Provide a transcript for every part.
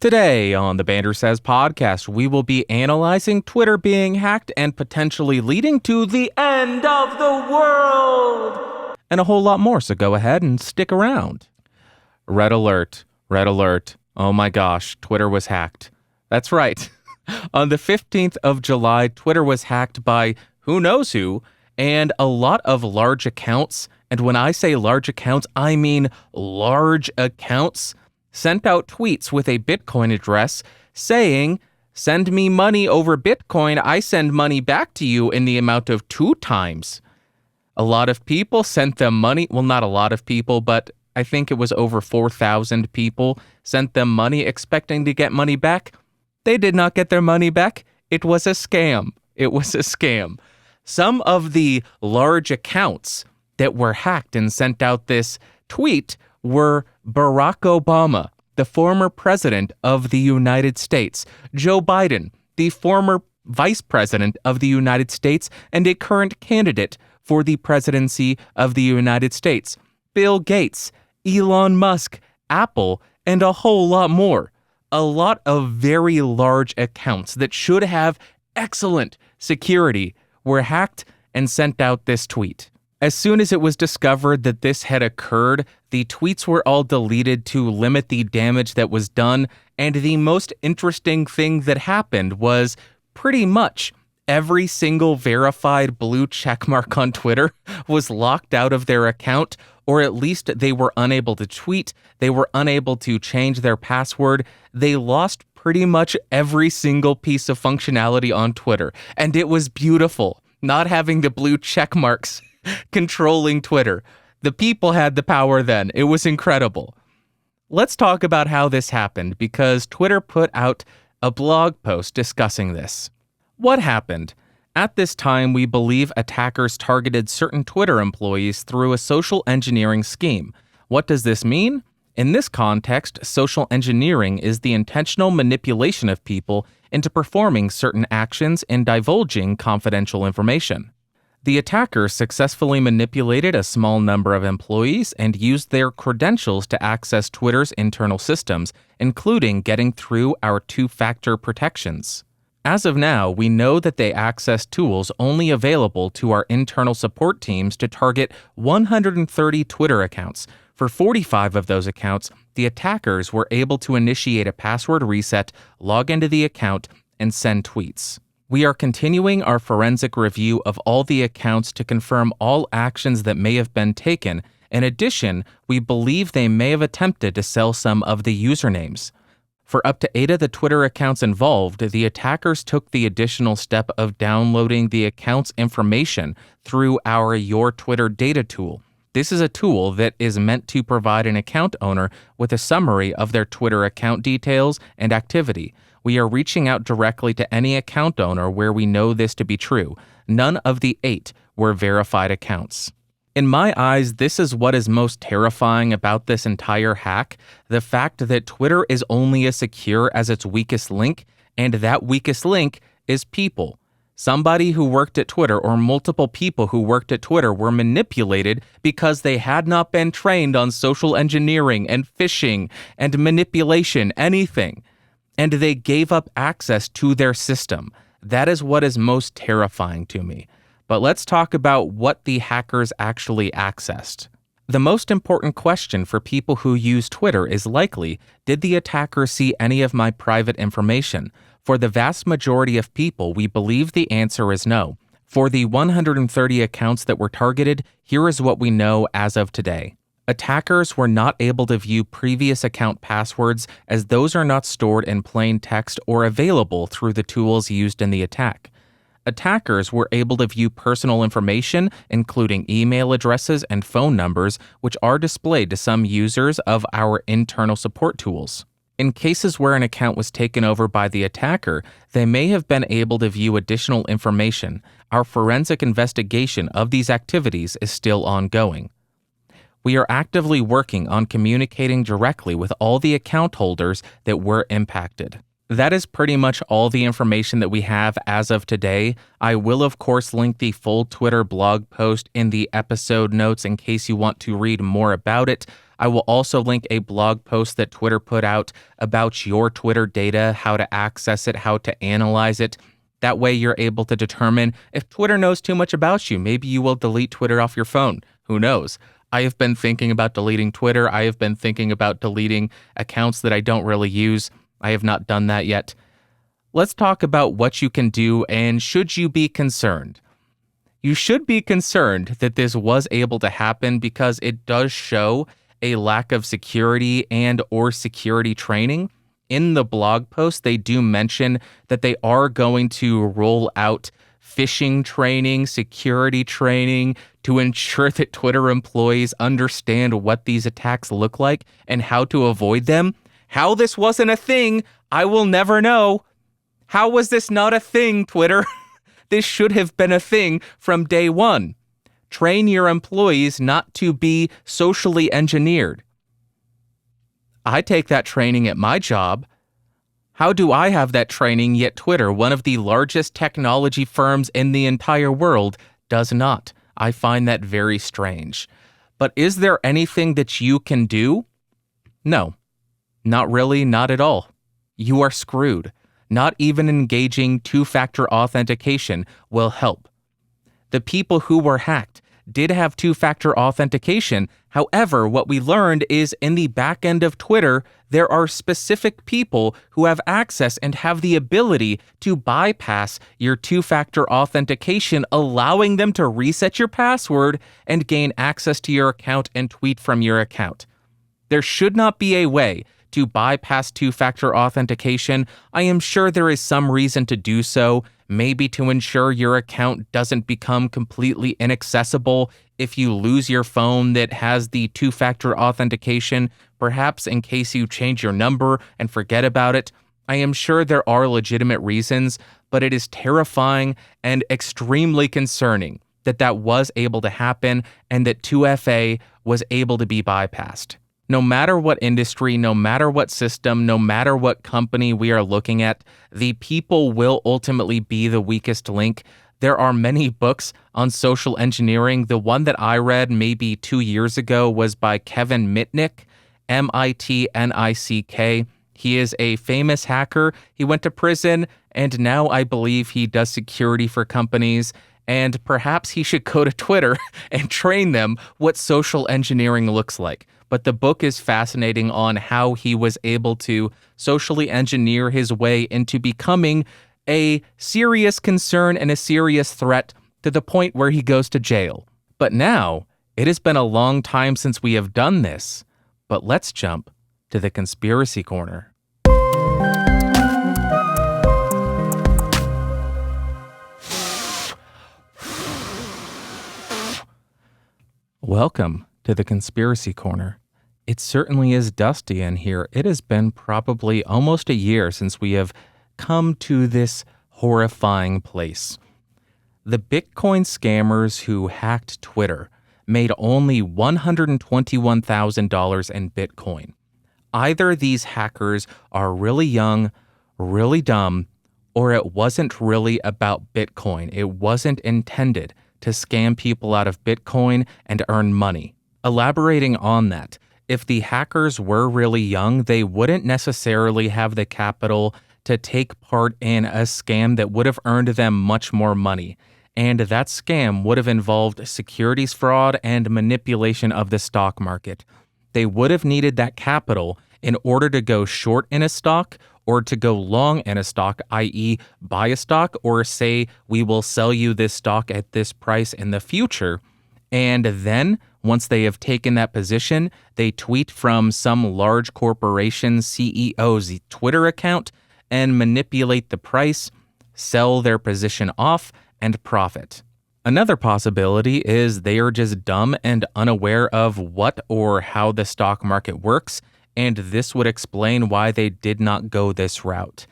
Today on the Bandrew Says podcast, we will be analyzing Twitter being hacked and potentially leading to the end of the world, and a whole lot more, so go ahead and stick around. Red alert, red alert. Oh my gosh, Twitter was hacked. That's right. On the 15th of July, Twitter was hacked by who knows who, and a lot of large accounts, and when I say large accounts, I mean large accounts, sent out tweets with a Bitcoin address saying, "Send me money over Bitcoin, I send money back to you in the amount of 2 times. A lot of people sent them money. Well, not a lot of people, but I think it was over 4,000 people sent them money expecting to get money back. They did not get their money back. It was a scam. It was a scam. Some of the large accounts that were hacked and sent out this tweet were Barack Obama, the former president of the United States, Joe Biden, the former vice president of the United States and a current candidate for the presidency of the United States, Bill Gates, Elon Musk, Apple, and a whole lot more. A lot of very large accounts that should have excellent security were hacked and sent out this tweet. As soon as it was discovered that this had occurred, the tweets were all deleted to limit the damage that was done, and the most interesting thing that happened was pretty much every single verified blue checkmark on Twitter was locked out of their account, or at least they were unable to tweet, they were unable to change their password. They lost pretty much every single piece of functionality on Twitter, and it was beautiful, not having the blue checkmarks controlling Twitter. The people had the power then. It was incredible. Let's talk about how this happened, because Twitter put out a blog post discussing this. What happened? At this time, we believe attackers targeted certain Twitter employees through a social engineering scheme. What does this mean? In this context, social engineering is the intentional manipulation of people into performing certain actions and divulging confidential information. The attackers successfully manipulated a small number of employees and used their credentials to access Twitter's internal systems, including getting through our 2-factor protections. As of now, we know that they accessed tools only available to our internal support teams to target 130 Twitter accounts. For 45 of those accounts, the attackers were able to initiate a password reset, log into the account, and send tweets. We are continuing our forensic review of all the accounts to confirm all actions that may have been taken. In addition, we believe they may have attempted to sell some of the usernames. For up to 8 of the Twitter accounts involved, the attackers took the additional step of downloading the account's information through our Your Twitter data tool. This is a tool that is meant to provide an account owner with a summary of their Twitter account details and activity. We are reaching out directly to any account owner where we know this to be true. None of the 8 were verified accounts. In my eyes, this is what is most terrifying about this entire hack, the fact that Twitter is only as secure as its weakest link, and that weakest link is people. Somebody who worked at Twitter or multiple people who worked at Twitter were manipulated because they had not been trained on social engineering and phishing and manipulation, anything. And they gave up access to their system. That is what is most terrifying to me. But let's talk about what the hackers actually accessed. The most important question for people who use Twitter is likely, did the attacker see any of my private information? For the vast majority of people, we believe the answer is no. For the 130 accounts that were targeted, here is what we know as of today. Attackers were not able to view previous account passwords, as those are not stored in plain text or available through the tools used in the attack. Attackers were able to view personal information, including email addresses and phone numbers, which are displayed to some users of our internal support tools. In cases where an account was taken over by the attacker, they may have been able to view additional information. Our forensic investigation of these activities is still ongoing. We are actively working on communicating directly with all the account holders that were impacted. That is pretty much all the information that we have as of today. I will, of course, link the full Twitter blog post in the episode notes in case you want to read more about it. I will also link a blog post that Twitter put out about your Twitter data, how to access it, how to analyze it. That way you're able to determine if Twitter knows too much about you. Maybe you will delete Twitter off your phone. Who knows? I have been thinking about deleting Twitter. I have been thinking about deleting accounts that I don't really use. I have not done that yet. Let's talk about what you can do and should you be concerned. You should be concerned that this was able to happen because it does show a lack of security and or security training. In the blog post, they do mention that they are going to roll out phishing training, security training to ensure that Twitter employees understand what these attacks look like and how to avoid them. How this wasn't a thing, I will never know. How was this not a thing, Twitter? This should have been a thing from day one. Train your employees not to be socially engineered. I take that training at my job. How do I have that training, yet Twitter, one of the largest technology firms in the entire world, does not? I find that very strange. But is there anything that you can do? No. Not really, not at all. You are screwed. Not even engaging two-factor authentication will help. The people who were hacked did have two-factor authentication. However, what we learned is in the back end of Twitter, there are specific people who have access and have the ability to bypass your two-factor authentication, allowing them to reset your password and gain access to your account and tweet from your account. There should not be a way to bypass two-factor authentication. I am sure there is some reason to do so, maybe to ensure your account doesn't become completely inaccessible if you lose your phone that has the two-factor authentication, perhaps in case you change your number and forget about it. I am sure there are legitimate reasons, but it is terrifying and extremely concerning that that was able to happen and that 2FA was able to be bypassed. No matter what industry, no matter what system, no matter what company we are looking at, the people will ultimately be the weakest link. There are many books on social engineering. The one that I read maybe 2 years ago was by Kevin Mitnick, Mitnick. He is a famous hacker. He went to prison, and now I believe he does security for companies. And perhaps he should go to Twitter and train them what social engineering looks like. But the book is fascinating on how he was able to socially engineer his way into becoming a serious concern and a serious threat to the point where he goes to jail. But now, it has been a long time since we have done this. But let's jump to the conspiracy corner. Welcome to the Conspiracy Corner. It certainly is dusty in here. It has been probably almost a year since we have come to this horrifying place. The Bitcoin scammers who hacked Twitter made only $121,000 in Bitcoin. Either these hackers are really young, really dumb, or it wasn't really about Bitcoin. It wasn't intended to scam people out of Bitcoin and earn money. Elaborating on that, if the hackers were really young, they wouldn't necessarily have the capital to take part in a scam that would have earned them much more money. And that scam would have involved securities fraud and manipulation of the stock market. They would have needed that capital in order to go short in a stock or to go long in a stock, i.e. buy a stock or say, we will sell you this stock at this price in the future. And then, once they have taken that position, they tweet from some large corporation CEO's Twitter account and manipulate the price, sell their position off, and profit. Another possibility is they are just dumb and unaware of what or how the stock market works, and this would explain why they did not go this route.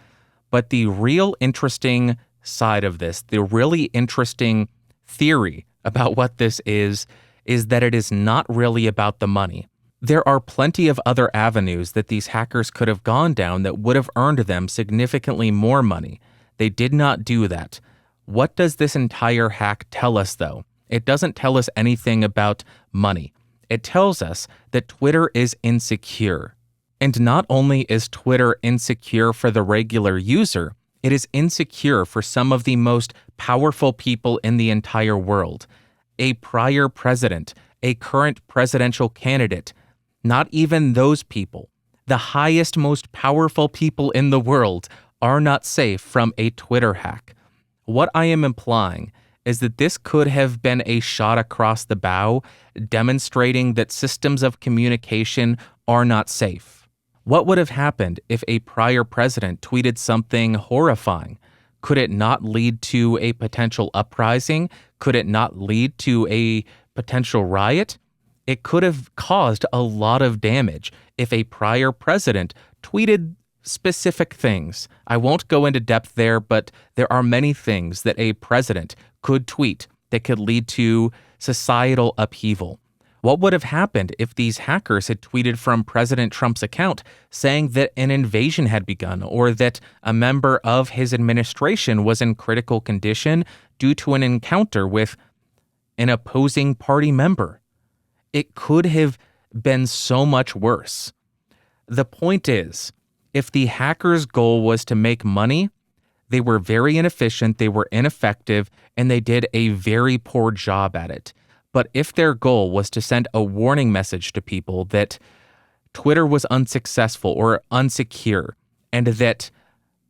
But the real interesting side of this, the really interesting theory about what this is that it is not really about the money. There are plenty of other avenues that these hackers could have gone down that would have earned them significantly more money. They did not do that. What does this entire hack tell us, though? It doesn't tell us anything about money. It tells us that Twitter is insecure. And not only is Twitter insecure for the regular user, it is insecure for some of the most powerful people in the entire world. A prior president, a current presidential candidate, not even those people, the highest, most powerful people in the world, are not safe from a Twitter hack. What I am implying is that this could have been a shot across the bow, demonstrating that systems of communication are not safe. What would have happened if a prior president tweeted something horrifying? Could it not lead to a potential uprising? Could it not lead to a potential riot? It could have caused a lot of damage if a prior president tweeted specific things. I won't go into depth there, but there are many things that a president could tweet that could lead to societal upheaval. What would have happened if these hackers had tweeted from President Trump's account saying that an invasion had begun or that a member of his administration was in critical condition due to an encounter with an opposing party member? It could have been so much worse. The point is, if the hackers' goal was to make money, they were very inefficient, they were ineffective, and they did a very poor job at it. But if their goal was to send a warning message to people that Twitter was unsuccessful or unsecure, and that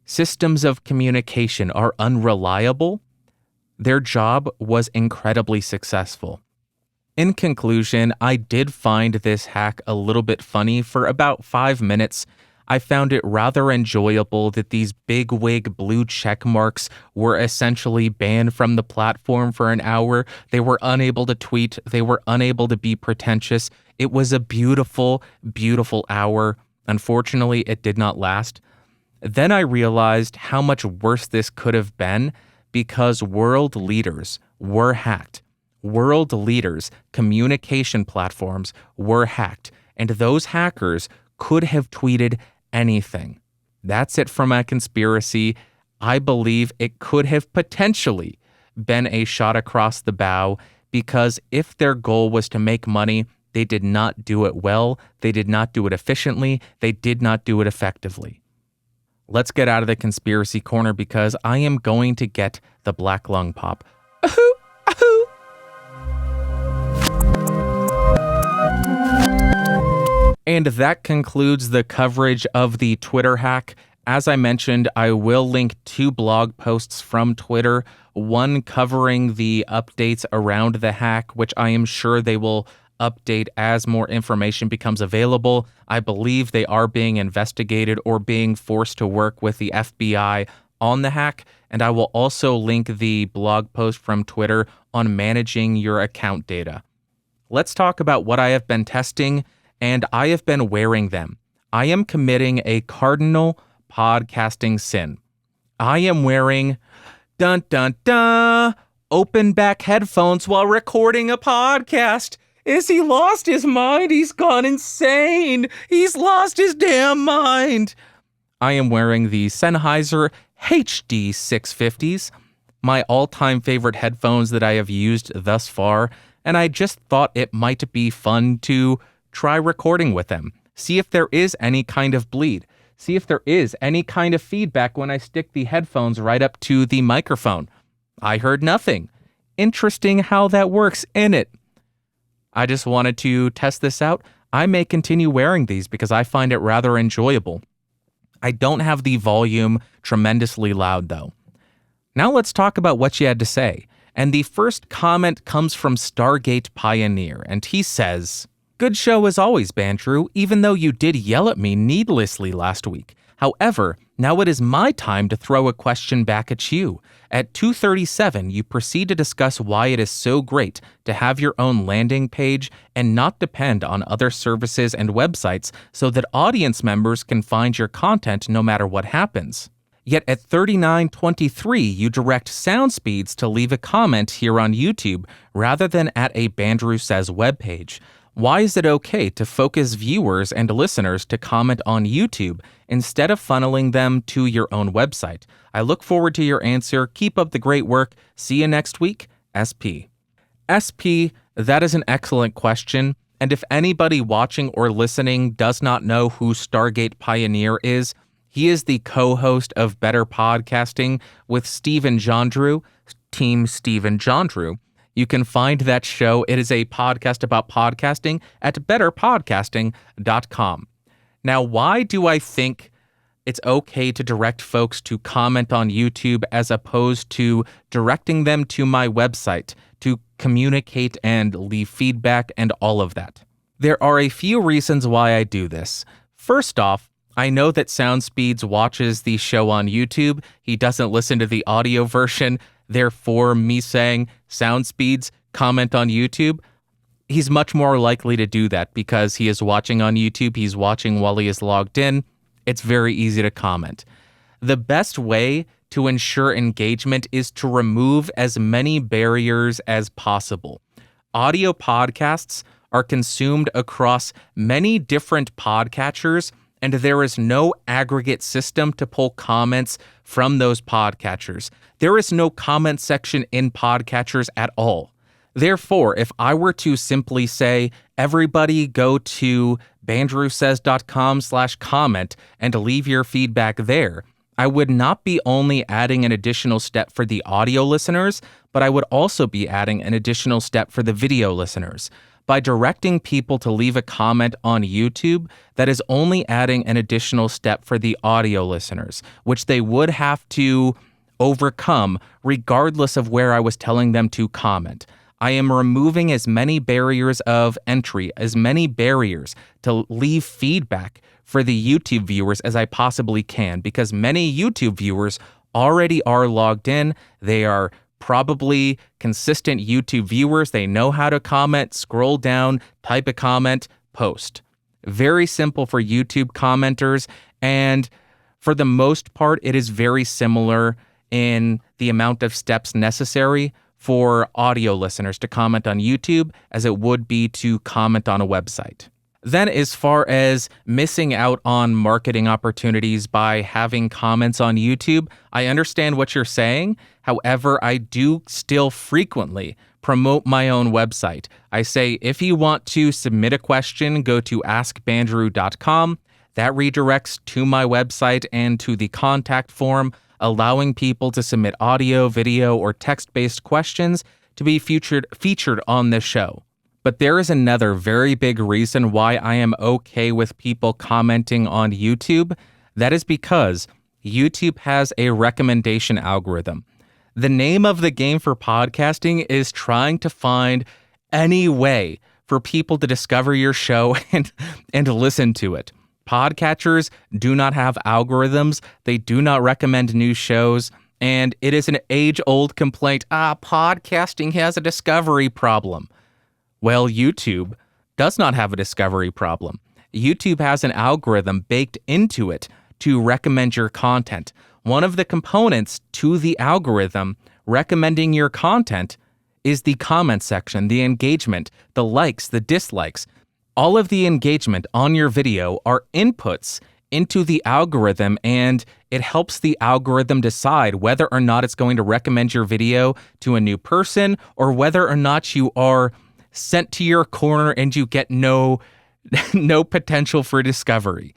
systems of communication are unreliable, their job was incredibly successful. In conclusion, I did find this hack a little bit funny for about 5 minutes. I found it rather enjoyable that these bigwig blue check marks were essentially banned from the platform for an hour. They were unable to tweet. They were unable to be pretentious. It was a beautiful, beautiful hour. Unfortunately, it did not last. Then I realized how much worse this could have been because world leaders were hacked. World leaders, communication platforms were hacked, and those hackers could have tweeted anything. That's it for my conspiracy. I believe it could have potentially been a shot across the bow because if their goal was to make money, they did not do it well, they did not do it efficiently, they did not do it effectively. Let's get out of the conspiracy corner because I am going to get the black lung pop. Ahoo! Ahoo! And that concludes the coverage of the Twitter hack. As I mentioned, I will link 2 blog posts from Twitter, one covering the updates around the hack, which I am sure they will update as more information becomes available. I believe they are being investigated or being forced to work with the FBI on the hack. And I will also link the blog post from Twitter on managing your account data. Let's talk about what I have been testing, and I have been wearing them. I am committing a cardinal podcasting sin. I am wearing, dun dun dun, open back headphones while recording a podcast. Is he lost his mind? He's gone insane. He's lost his damn mind. I am wearing the Sennheiser HD 650s, my all-time favorite headphones that I have used thus far, and I just thought it might be fun to try recording with them. See if there is any kind of bleed. See if there is any kind of feedback when I stick the headphones right up to the microphone. I heard nothing. Interesting how that works, isn't it? I just wanted to test this out. I may continue wearing these because I find it rather enjoyable. I don't have the volume tremendously loud though. Now let's talk about what you had to say. And the first comment comes from Stargate Pioneer, and he says, "Good show as always, Bandrew, even though you did yell at me needlessly last week. However, now it is my time to throw a question back at you. At 2:37, you proceed to discuss why it is so great to have your own landing page and not depend on other services and websites so that audience members can find your content no matter what happens. Yet at 39:23, you direct SoundSpeeds to leave a comment here on YouTube rather than at a Bandrew Says webpage. Why is it okay to focus viewers and listeners to comment on YouTube instead of funneling them to your own website? I look forward to your answer. Keep up the great work. See you next week, SP." SP, that is an excellent question. And if anybody watching or listening does not know who Stargate Pioneer is, he is the co-host of Better Podcasting with Stephen Jondrew, Team Stephen Jondrew. You can find that show. It is a podcast about podcasting at betterpodcasting.com. Now, why do I think it's okay to direct folks to comment on YouTube as opposed to directing them to my website to communicate and leave feedback and all of that? There are a few reasons why I do this. First off, I know that SoundSpeeds watches the show on YouTube. He doesn't listen to the audio version. Therefore, me saying, SoundSpeeds, comment on YouTube, he's much more likely to do that because he is watching on YouTube. He's watching while he is logged in. It's very easy to comment. The best way to ensure engagement is to remove as many barriers as possible. Audio podcasts are consumed across many different podcatchers, and there is no aggregate system to pull comments from those podcatchers. There is no comment section in podcatchers at all. Therefore, if I were to simply say, everybody go to bandrewsays.com/comment and leave your feedback there, I would not be only adding an additional step for the audio listeners, but I would also be adding an additional step for the video listeners. By directing people to leave a comment on YouTube, that is only adding an additional step for the audio listeners, which they would have to overcome regardless of where I was telling them to comment. I am removing as many barriers of entry, as many barriers to leave feedback for the YouTube viewers as I possibly can, because many YouTube viewers already are logged in. They are probably consistent YouTube viewers. They know how to comment, scroll down, type a comment, post. Very simple for YouTube commenters, and for the most part, it is very similar in the amount of steps necessary for audio listeners to comment on YouTube as it would be to comment on a website. Then, as far as missing out on marketing opportunities by having comments on YouTube, I understand what you're saying. However, I do still frequently promote my own website. I say, if you want to submit a question, go to askbandrew.com. That redirects to my website and to the contact form, allowing people to submit audio, video, or text-based questions to be featured on this show. But there is another very big reason why I am okay with people commenting on YouTube. That is because YouTube has a recommendation algorithm. The name of the game for podcasting is trying to find any way for people to discover your show and listen to it. Podcatchers do not have algorithms. They do not recommend new shows. And it is an age-old complaint, podcasting has a discovery problem. Well, YouTube does not have a discovery problem. YouTube has an algorithm baked into it to recommend your content. One of the components to the algorithm recommending your content is the comment section, the engagement, the likes, the dislikes. All of the engagement on your video are inputs into the algorithm, and it helps the algorithm decide whether or not it's going to recommend your video to a new person or whether or not you are sent to your corner and you get no potential for discovery.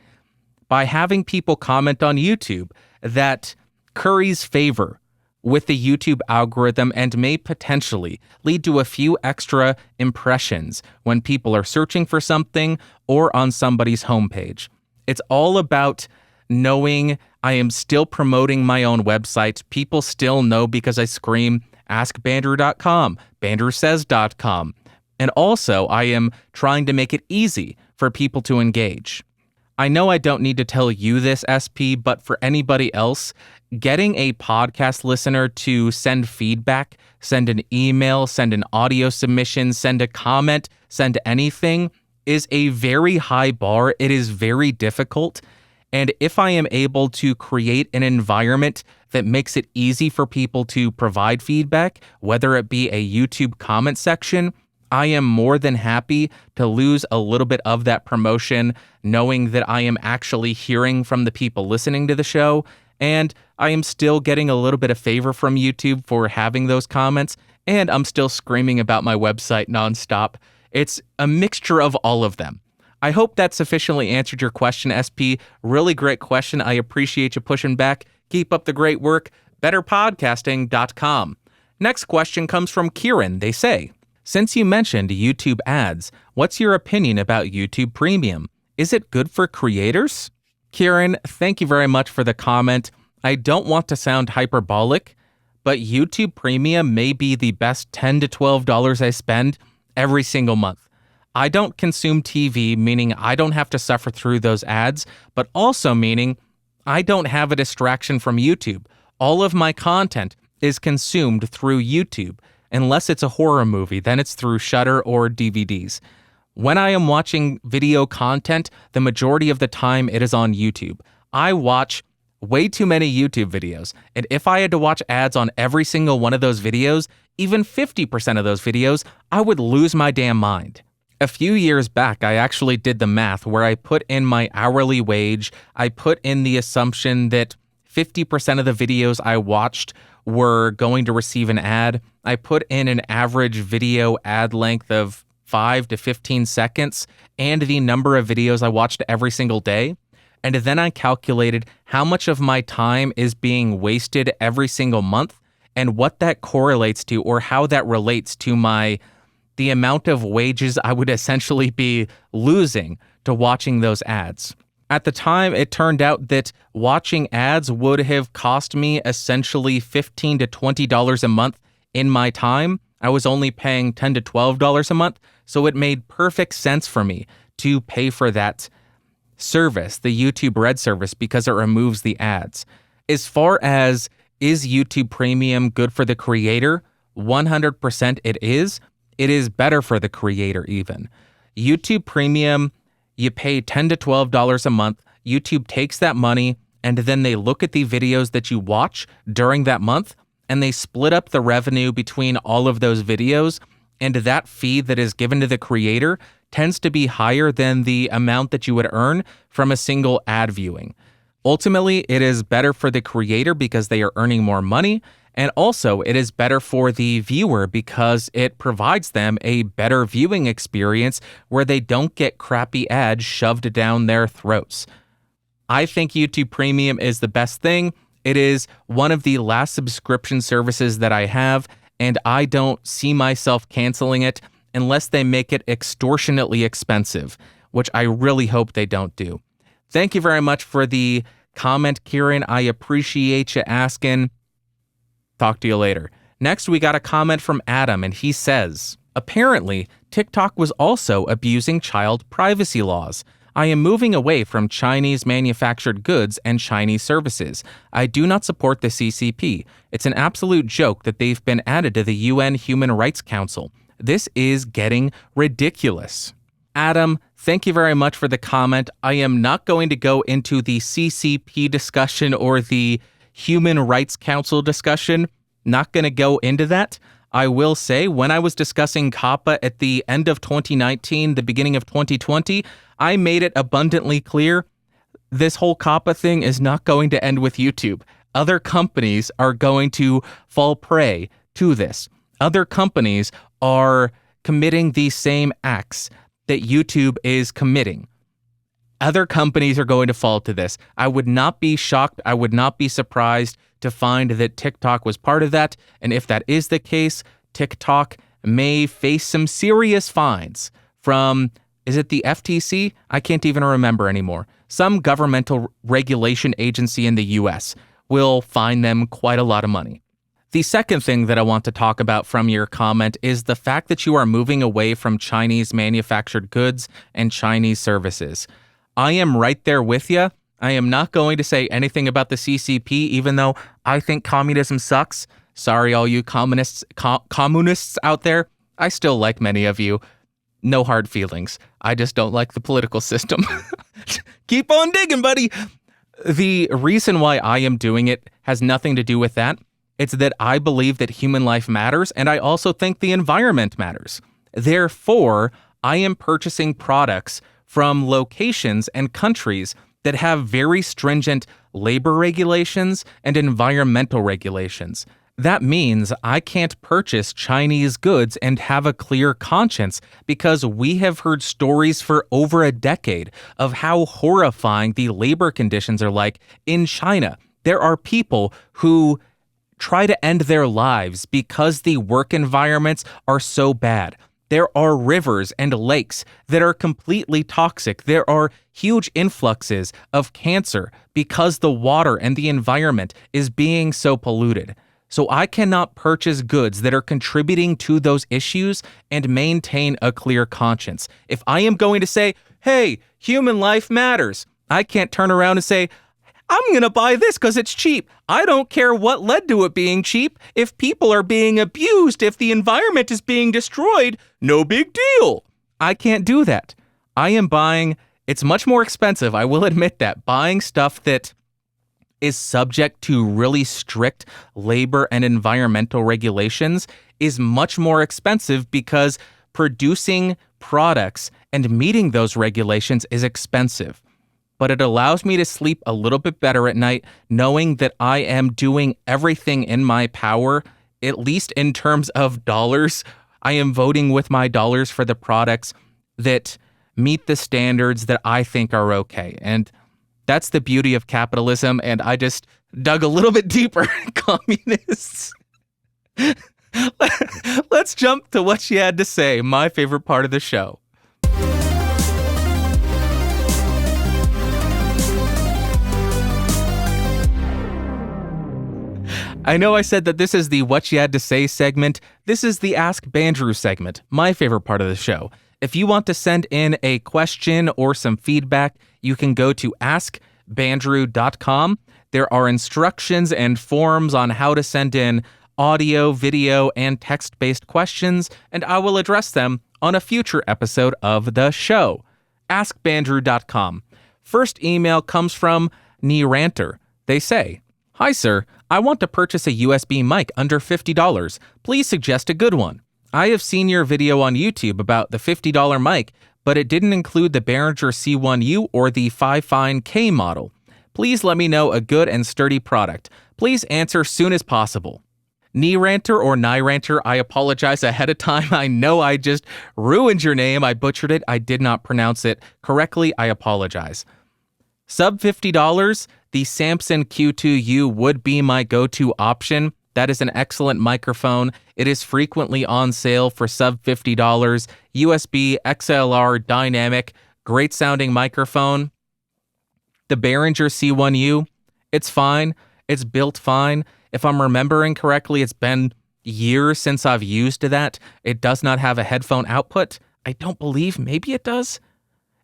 By having people comment on YouTube, that curries favor with the YouTube algorithm and may potentially lead to a few extra impressions when people are searching for something or on somebody's homepage. It's all about knowing I am still promoting my own website. People still know because I scream, askbandrew.com, bandrewsays.com. And also, I am trying to make it easy for people to engage. I know I don't need to tell you this, SP, but for anybody else, getting a podcast listener to send feedback, send an email, send an audio submission, send a comment, send anything is a very high bar. It is very difficult. And if I am able to create an environment that makes it easy for people to provide feedback, whether it be a YouTube comment section, I am more than happy to lose a little bit of that promotion, knowing that I am actually hearing from the people listening to the show, and I am still getting a little bit of favor from YouTube for having those comments, and I'm still screaming about my website nonstop. It's a mixture of all of them. I hope that sufficiently answered your question, SP. Really great question. I appreciate you pushing back. Keep up the great work. BetterPodcasting.com. Next question comes from Kieran. They say, since you mentioned YouTube ads, what's your opinion about YouTube Premium? Is it good for creators? Kieran, thank you very much for the comment. I don't want to sound hyperbolic, but YouTube Premium may be the best $10 to $12 I spend every single month. I don't consume TV, meaning I don't have to suffer through those ads, but also meaning I don't have a distraction from YouTube. All of my content is consumed through YouTube. Unless it's a horror movie, then it's through Shudder or DVDs. When I am watching video content, the majority of the time it is on YouTube. I watch way too many YouTube videos, and if I had to watch ads on every single one of those videos, even 50% of those videos, I would lose my damn mind. A few years back, I actually did the math where I put in my hourly wage. I put in the assumption that 50% of the videos I watched were going to receive an ad. I put in an average video ad length of 5 to 15 seconds and the number of videos I watched every single day. And then I calculated how much of my time is being wasted every single month and what that correlates to, or how that relates to the amount of wages I would essentially be losing to watching those ads. At the time, it turned out that watching ads would have cost me essentially $15 to $20 a month in my time. I was only paying $10 to $12 a month, so it made perfect sense for me to pay for that service, the YouTube Red service, because it removes the ads. As far as is YouTube Premium good for the creator? 100% it is. It is better for the creator even. YouTube Premium, you pay $10 to $12 a month. YouTube takes that money and then they look at the videos that you watch during that month and they split up the revenue between all of those videos. And that fee that is given to the creator tends to be higher than the amount that you would earn from a single ad viewing. Ultimately, it is better for the creator because they are earning more money. And also, it is better for the viewer because it provides them a better viewing experience where they don't get crappy ads shoved down their throats. I think YouTube Premium is the best thing. It is one of the last subscription services that I have, and I don't see myself canceling it unless they make it extortionately expensive, which I really hope they don't do. Thank you very much for the comment, Kieran. I appreciate you asking. Talk to you later. Next, we got a comment from Adam, and he says, apparently, TikTok was also abusing child privacy laws. I am moving away from Chinese manufactured goods and Chinese services. I do not support the CCP. It's an absolute joke that they've been added to the UN Human Rights Council. This is getting ridiculous. Adam, thank you very much for the comment. I am not going to go into the CCP discussion or the Human Rights Council discussion. Not going to go into that. I will say, when I was discussing COPPA at the end of 2019, the beginning of 2020, I made it abundantly clear this whole COPPA thing is not going to end with YouTube. Other companies are going to fall prey to this. Other companies are committing these same acts that YouTube is committing. Other companies are going to fall to this. I would not be shocked. I would not be surprised to find that TikTok was part of that. And if that is the case, TikTok may face some serious fines from, is it the FTC? I can't even remember anymore. Some governmental regulation agency in the US will fine them quite a lot of money. The second thing that I want to talk about from your comment is the fact that you are moving away from Chinese manufactured goods and Chinese services. I am right there with you. I am not going to say anything about the CCP, even though I think communism sucks. Sorry, all you communists out there. I still like many of you. No hard feelings. I just don't like the political system. Keep on digging, buddy. The reason why I am doing it has nothing to do with that. It's that I believe that human life matters, and I also think the environment matters. Therefore, I am purchasing products from locations and countries that have very stringent labor regulations and environmental regulations. That means I can't purchase Chinese goods and have a clear conscience because we have heard stories for over a decade of how horrifying the labor conditions are like in China. There are people who try to end their lives because the work environments are so bad. There are rivers and lakes that are completely toxic. There are huge influxes of cancer because the water and the environment is being so polluted. So I cannot purchase goods that are contributing to those issues and maintain a clear conscience. If I am going to say, hey, human life matters, I can't turn around and say, I'm going to buy this because it's cheap. I don't care what led to it being cheap. If people are being abused, if the environment is being destroyed, no big deal. I can't do that. I am buying, it's much more expensive, I will admit that, buying stuff that is subject to really strict labor and environmental regulations is much more expensive because producing products and meeting those regulations is expensive. But it allows me to sleep a little bit better at night knowing that I am doing everything in my power, at least in terms of dollars. I am voting with my dollars for the products that meet the standards that I think are okay. And that's the beauty of capitalism, and I just dug a little bit deeper. Communists. Let's jump to what she had to say, my favorite part of the show. I know I said that this is the What You Had to Say segment. This is the Ask Bandrew segment, my favorite part of the show. If you want to send in a question or some feedback, you can go to askbandrew.com. There are instructions and forms on how to send in audio, video, and text-based questions, and I will address them on a future episode of the show. askbandrew.com. First email comes from Ranter. They say, "Hi, sir. I want to purchase a USB mic under $50. Please suggest a good one. I have seen your video on YouTube about the $50 mic, but it didn't include the Behringer C1U or the Fifine K model. Please let me know a good and sturdy product. Please answer soon as possible." Ranter or Nyranter, I apologize ahead of time. I know I just ruined your name. I butchered it. I did not pronounce it correctly. I apologize. Sub $50, the Samson Q2U would be my go-to option. That is an excellent microphone. It is frequently on sale for sub $50. USB, XLR, dynamic, great sounding microphone. The Behringer C1U, it's fine. It's built fine. If I'm remembering correctly, it's been years since I've used that. It does not have a headphone output. I don't believe, maybe it does.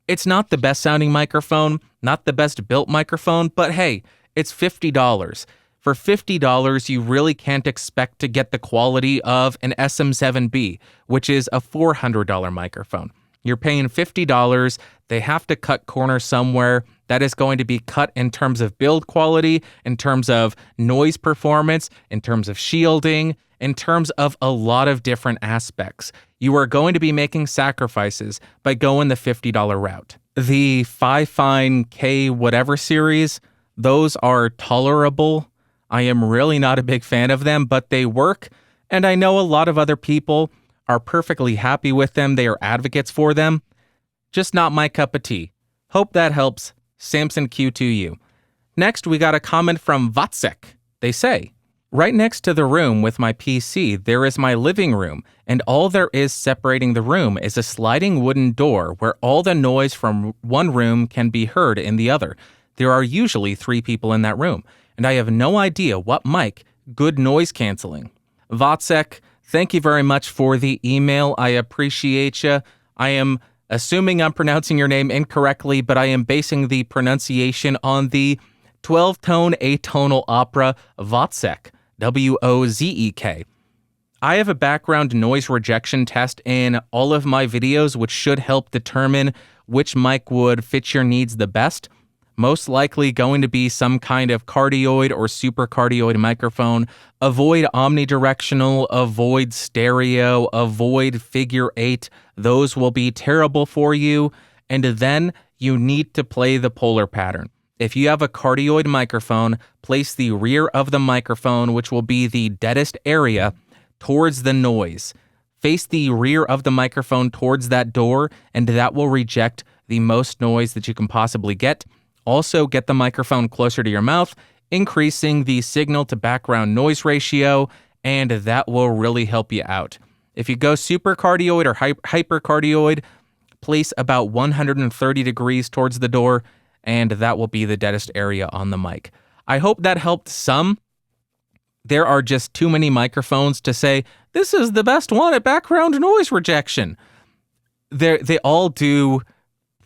It's not the best sounding microphone, not the best built microphone, but hey, it's $50. For $50, you really can't expect to get the quality of an SM7B, which is a $400 microphone. You're paying $50. They have to cut corners somewhere. That is going to be cut in terms of build quality, in terms of noise performance, in terms of shielding, in terms of a lot of different aspects. You are going to be making sacrifices by going the $50 route. The Fifine K whatever series, those are tolerable. I am really not a big fan of them, but they work, and I know a lot of other people are perfectly happy with them. They are advocates for them. Just not my cup of tea. Hope that helps. Samson Q2U. Next, we got a comment from Vatsek. They say, "Right next to the room with my PC, there is my living room, and all there is separating the room is a sliding wooden door where all the noise from one room can be heard in the other. There are usually 3 people in that room, and I have no idea what mic good noise canceling." Vatsek, thank you very much for the email. I appreciate you. I am assuming I'm pronouncing your name incorrectly, but I am basing the pronunciation on the 12-tone atonal opera Wozzeck, W-O-Z-E-K. I have a background noise rejection test in all of my videos, which should help determine which mic would fit your needs the best. Most likely going to be some kind of cardioid or supercardioid microphone. Avoid omnidirectional, avoid stereo, avoid figure 8. Those will be terrible for you. And then you need to play the polar pattern. If you have a cardioid microphone, place the rear of the microphone, which will be the deadest area, towards the noise. Face the rear of the microphone towards that door, and that will reject the most noise that you can possibly get. Also, get the microphone closer to your mouth, increasing the signal to background noise ratio, and that will really help you out. If you go supercardioid or hypercardioid, place about 130 degrees towards the door, and that will be the deadest area on the mic. I hope that helped some. There are just too many microphones to say, this is the best one at background noise rejection. They all do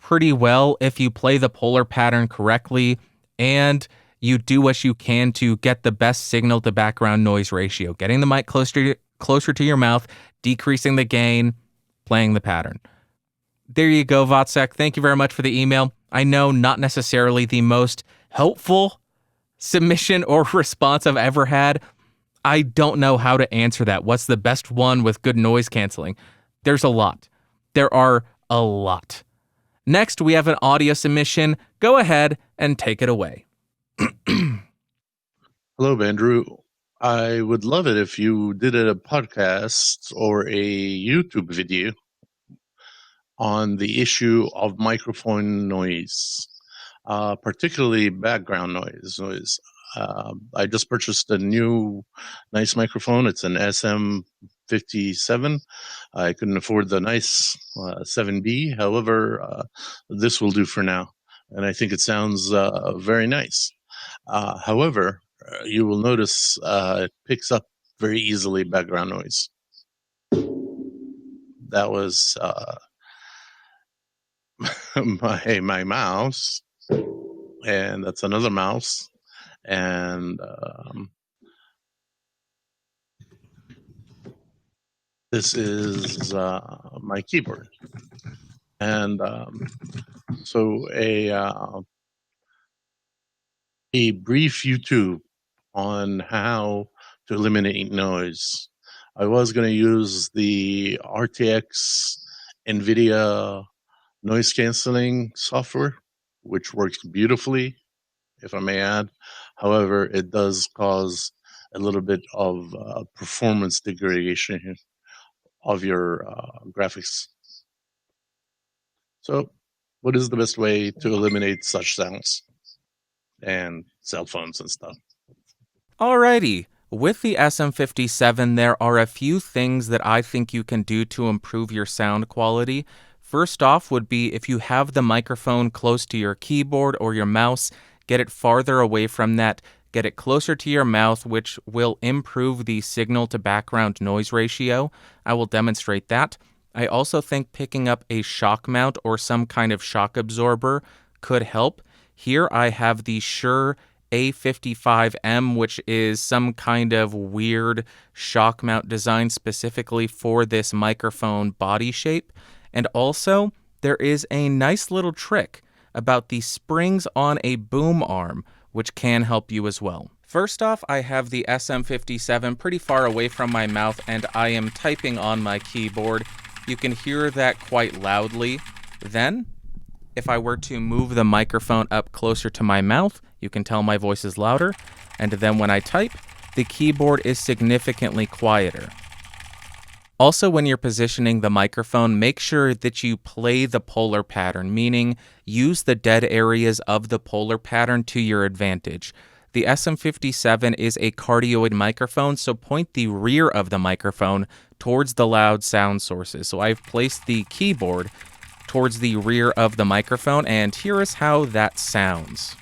pretty well if you play the polar pattern correctly and you do what you can to get the best signal to background noise ratio, getting the mic closer to your mouth, decreasing the gain, playing the pattern. There you go, Votsec. Thank you very much for the email. I know not necessarily the most helpful submission or response I've ever had. I don't know how to answer that. What's the best one with good noise canceling? There's a lot. There are a lot. Next, we have an audio submission. Go ahead and take it away. Hello, Bandrew. I would love it if you did a podcast or a YouTube video on the issue of microphone noise, particularly background noise. I just purchased a new nice microphone. It's an SM57. I couldn't afford the nice 7B. However, this will do for now. And I think it sounds very nice. However, you will notice it picks up very easily background noise. That was my mouse, and that's another mouse, and this is my keyboard. And so a brief YouTube on how to eliminate noise. I was going to use the RTX NVIDIA noise canceling software, which works beautifully, if I may add. However, it does cause a little bit of performance degradation of your graphics. So, what is the best way to eliminate such sounds and cell phones and stuff? Alrighty. With the SM57, there are a few things that I think you can do to improve your sound quality. First off would be if you have the microphone close to your keyboard or your mouse, get it farther away from that, get it closer to your mouth, which will improve the signal to background noise ratio. I will demonstrate that. I also think picking up a shock mount or some kind of shock absorber could help. Here I have the Shure A55M, which is some kind of weird shock mount design specifically for this microphone body shape. And also, there is a nice little trick about the springs on a boom arm, which can help you as well. First off, I have the SM57 pretty far away from my mouth, and I am typing on my keyboard. You can hear that quite loudly. Then, if I were to move the microphone up closer to my mouth, you can tell my voice is louder. And then when I type, the keyboard is significantly quieter. Also, when you're positioning the microphone, make sure that you play the polar pattern, meaning use the dead areas of the polar pattern to your advantage. The SM57 is a cardioid microphone, so point the rear of the microphone towards the loud sound sources. So I've placed the keyboard towards the rear of the microphone, and here is how that sounds.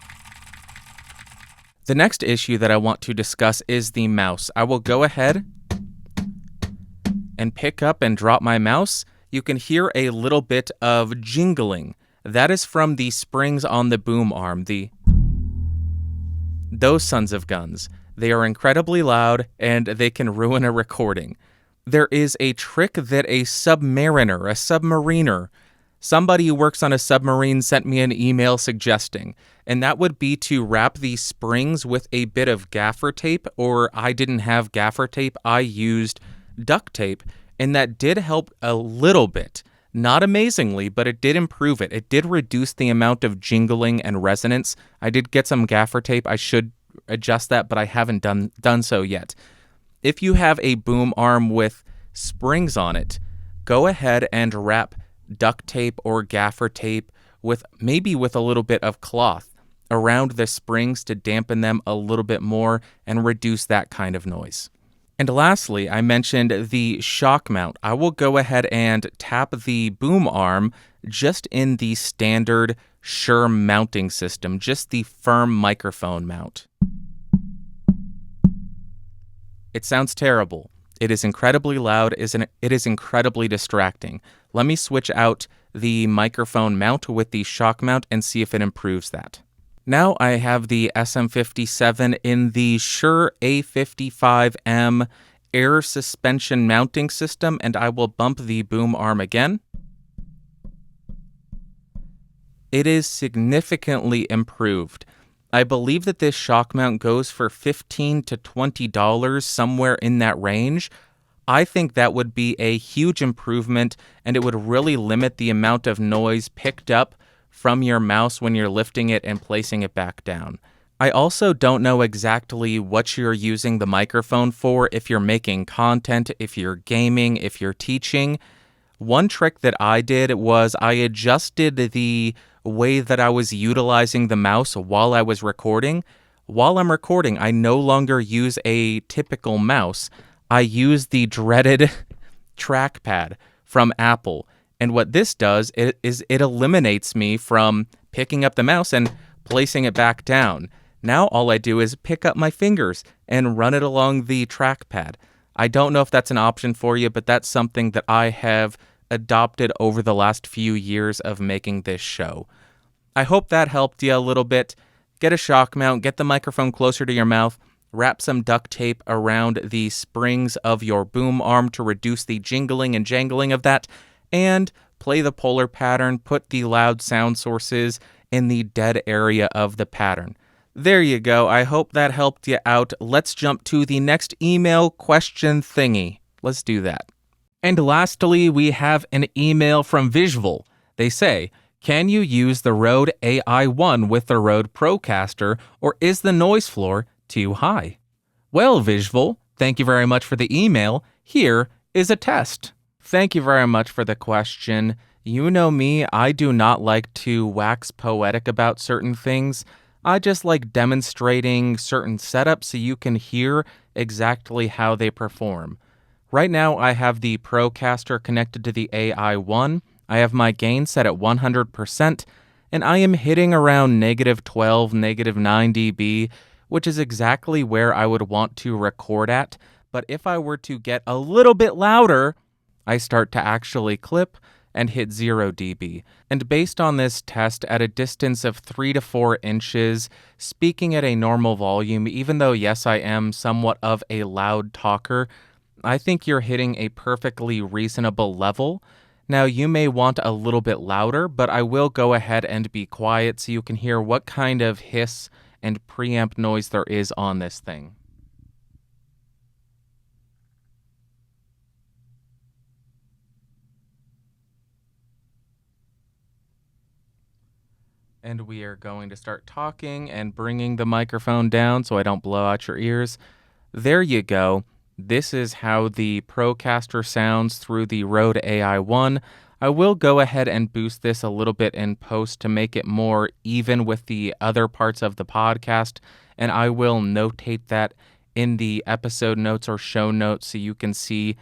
The next issue that I want to discuss is the mouse. I will go ahead and pick up and drop my mouse. You can hear a little bit of jingling. That is from the springs on the boom arm, those sons of guns. They are incredibly loud and they can ruin a recording. There is a trick that a submariner, somebody who works on a submarine sent me an email suggesting, and that would be to wrap these springs with a bit of gaffer tape, or I didn't have gaffer tape, I used duct tape, and that did help a little bit. Not amazingly, but it did improve it. It did reduce the amount of jingling and resonance. I did get some gaffer tape. I should adjust that, but I haven't done so yet. If you have a boom arm with springs on it, go ahead and wrap duct tape or gaffer tape with a little bit of cloth around the springs to dampen them a little bit more and reduce that kind of noise. And lastly, I mentioned the shock mount. I will go ahead and tap the boom arm just in the standard Shure mounting system, just the firm microphone mount. It sounds terrible. It is incredibly loud. It is incredibly distracting. Let me switch out the microphone mount with the shock mount and see if it improves that. Now I have the SM57 in the Shure A55M air suspension mounting system, and I will bump the boom arm again. It is significantly improved. I believe that this shock mount goes for $15 to $20, somewhere in that range. I think that would be a huge improvement, and it would really limit the amount of noise picked up from your mouse when you're lifting it and placing it back down. I also don't know exactly what you're using the microphone for, if you're making content, if you're gaming, if you're teaching. One trick that I did was I adjusted the way that I was utilizing the mouse while I was recording. While I'm recording, I no longer use a typical mouse. I use the dreaded trackpad from Apple. And what this does is it eliminates me from picking up the mouse and placing it back down. Now all I do is pick up my fingers and run it along the trackpad. I don't know if that's an option for you, but that's something that I have adopted over the last few years of making this show. I hope that helped you a little bit. Get a shock mount, get the microphone closer to your mouth, wrap some duct tape around the springs of your boom arm to reduce the jingling and jangling of that, and play the polar pattern, put the loud sound sources in the dead area of the pattern. There you go. I hope that helped you out. Let's jump to the next email question thingy. Let's do that. And lastly, we have an email from Visual. They say, can you use the Rode AI1 with the Rode Procaster, or is the noise floor too high? Well, Visual, thank you very much for the email. Here is a test. Thank you very much for the question. You know me, I do not like to wax poetic about certain things. I just like demonstrating certain setups so you can hear exactly how they perform. Right now, I have the Procaster connected to the AI1. I have my gain set at 100%, and I am hitting around -12, -9 dB, which is exactly where I would want to record at. But if I were to get a little bit louder, I start to actually clip and hit 0 dB. And based on this test, at a distance of 3 to 4 inches, speaking at a normal volume, even though yes, I am somewhat of a loud talker, I think you're hitting a perfectly reasonable level. Now, you may want a little bit louder, but I will go ahead and be quiet so you can hear what kind of hiss and preamp noise there is on this thing. And we are going to start talking and bringing the microphone down so I don't blow out your ears. There you go. This is how the Procaster sounds through the Rode AI1. I will go ahead and boost this a little bit in post to make it more even with the other parts of the podcast, and I will notate that in the episode notes or show notes so you can see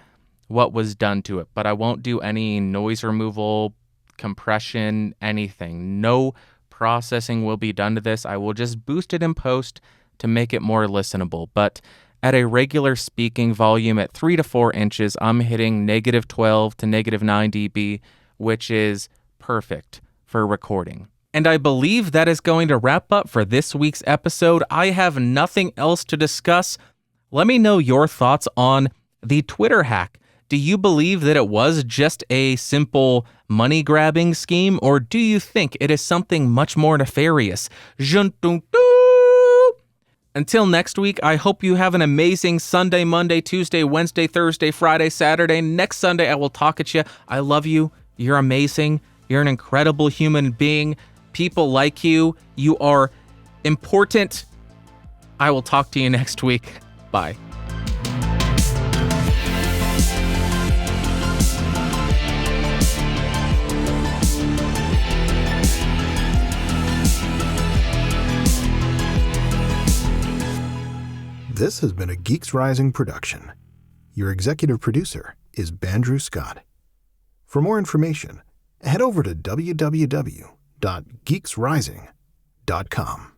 what was done to it. But I won't do any noise removal, compression, anything. No processing will be done to this. I will just boost it in post to make it more listenable. But at a regular speaking volume at 3 to 4 inches, I'm hitting -12 to -9 dB, which is perfect for recording. And I believe that is going to wrap up for this week's episode. I have nothing else to discuss. Let me know your thoughts on the Twitter hack. Do you believe that it was just a simple money-grabbing scheme, or do you think it is something much more nefarious? Until next week, I hope you have an amazing Sunday, Monday, Tuesday, Wednesday, Thursday, Friday, Saturday. Next Sunday, I will talk at you. I love you. You're amazing. You're an incredible human being. People like you. You are important. I will talk to you next week. Bye. This has been a Geeks Rising production. Your executive producer is Bandrew Scott. For more information, head over to www.geeksrising.com.